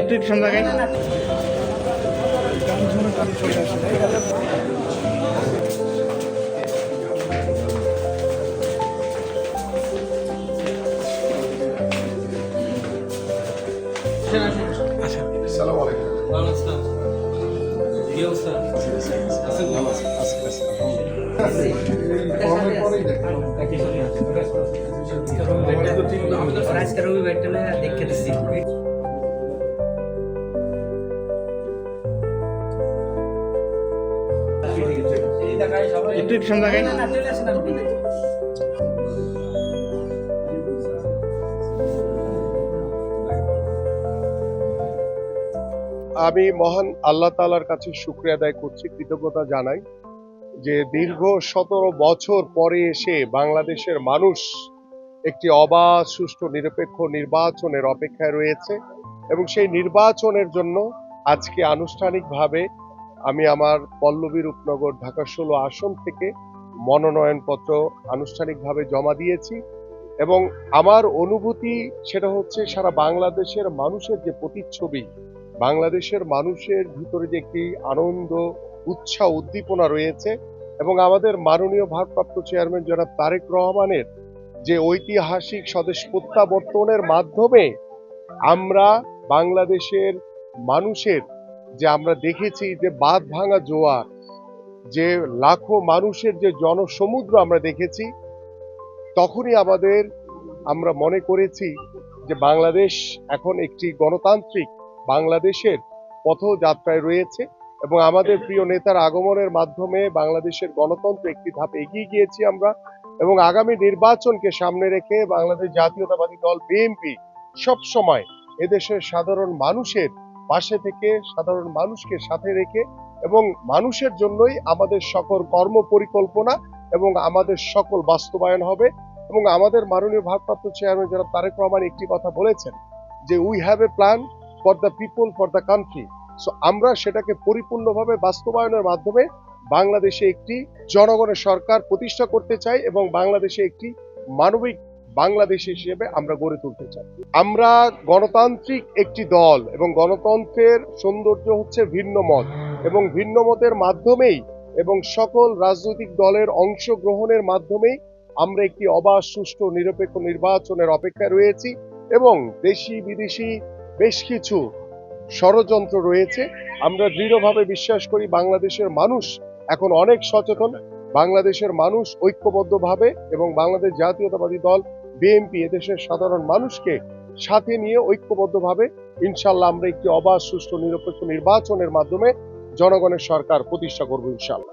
একটু সামনে লাগাই। আচ্ছা, আসসালামু আলাইকুম। ভালো আছেন? কি অবস্থা? আছেন ভালো আছেন? গরমের পরেই দেখলাম। আজকে রবিবারটা না দেখে দিচ্ছি। একটু সামনে লাগাই। চলে আসেন আপনি। আমি মহান আল্লাহ তাআলার কাছে শুকরিয়া আদায় করছি, কৃতজ্ঞতা জানাই যে দীর্ঘ 17 বছর পরে এসে বাংলাদেশের মানুষ একটি অবাধ, সুষ্ঠু, নিরপেক্ষ নির্বাচনের অপেক্ষায় রয়েছে এবং সেই নির্বাচনের জন্য আজকে আনুষ্ঠানিকভাবে আমি আমার পল্লবী রূপনগর ঢাকা 16 আসন থেকে মনোনয়নপত্র আনুষ্ঠানিকভাবে জমা দিয়েছি এবং আমার অনুভূতি সেটা হচ্ছে সারা বাংলাদেশের মানুষের যে প্রতিচ্ছবি, বাংলাদেশের মানুষের ভিতরে যে একটি আনন্দ, উৎসাহ, উদ্দীপনা রয়েছে এবং আমাদের মাননীয় ভারপ্রাপ্ত চেয়ারম্যান জনাব তারেক রহমানের যে ঐতিহাসিক স্বদেশ প্রত্যাবর্তনের মাধ্যমে আমরা বাংলাদেশের মানুষের যে আমরা দেখেছি যে বাঁধ ভাঙা জোয়ার, যে লাখো মানুষের যে জনসমুদ্র আমরা দেখেছি, তখনই আমরা মনে করেছি যে বাংলাদেশ এখন একটি গণতান্ত্রিক বাংলাদেশের পথযাত্রায় রয়েছে এবং আমাদের প্রিয় নেতার আগমনের মাধ্যমে বাংলাদেশের গণতন্ত্র একটি ধাপ এগিয়ে গিয়েছি আমরা এবং আগামী নির্বাচনকে সামনে রেখে বাংলাদেশ জাতীয়তাবাদী দল বিএনপি সবসময় এদেশের সাধারণ মানুষের পাশে থেকে সাধারণ মানুষকে সাথে রেখে এবং মানুষের জন্যই আমাদের সকল কর্ম পরিকল্পনা এবং আমাদের সকল বাস্তবায়ন হবে এবং আমাদের মাননীয় ভারপ্রাপ্ত চেয়ারম্যান জনাব তারেক রহমান একটি কথা বলেছেন যে we have a plan for the people, for the country. So আমরা সেটাকে পরিপূর্ণভাবে বাস্তবায়নের মাধ্যমে বাংলাদেশে একটি জনগণের সরকার প্রতিষ্ঠা করতে চাই এবং বাংলাদেশে একটি মানবিক বাংলাদেশ হিসেবে আমরা গড়ে তুলতে চাই। আমরা গণতান্ত্রিক একটি দল এবং গণতন্ত্রের সৌন্দর্য হচ্ছে ভিন্ন মত এবং ভিন্ন মতের মাধ্যমেই এবং সকল রাজনৈতিক দলের অংশগ্রহণের মাধ্যমেই আমরা একটি অবাধ, সুষ্ঠু, নিরপেক্ষ নির্বাচনের অপেক্ষায় রয়েছি এবং দেশি বিদেশি বেশ কিছু ষড়যন্ত্র রয়েছে। আমরা দৃঢ়ভাবে বিশ্বাস করি বাংলাদেশের মানুষ এখন অনেক সচেতন, বাংলাদেশের মানুষ ঐক্যবদ্ধভাবে এবং বাংলাদেশ জাতীয়তাবাদী দল বিএনপি এদেশের সাধারণ মানুষকে সাথে নিয়ে ঐক্যবদ্ধভাবে ইনশাল্লাহ আমরা একটি অবাধ, সুষ্ঠু, নিরপেক্ষ নির্বাচনের মাধ্যমে জনগণের সরকার প্রতিষ্ঠা করব ইনশাল্লাহ।